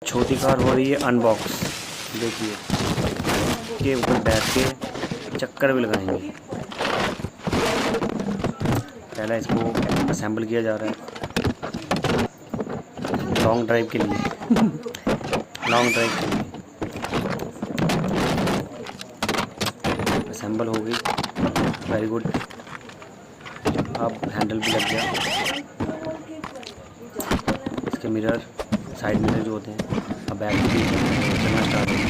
छोटी कार हो रही है अनबॉक्स। देखिए के ऊपर बैठ के चक्कर भी लगाएंगे। पहला इसको असेंबल किया जा रहा है लॉन्ग ड्राइव के लिए। लॉन्ग ड्राइव के लिए असेंबल हो गई। Very good. अब हैंडल भी लग गया। इसके मिरर, साइड मिरर जो होते हैं, अब बैक भी चलना स्टार्ट हो गया।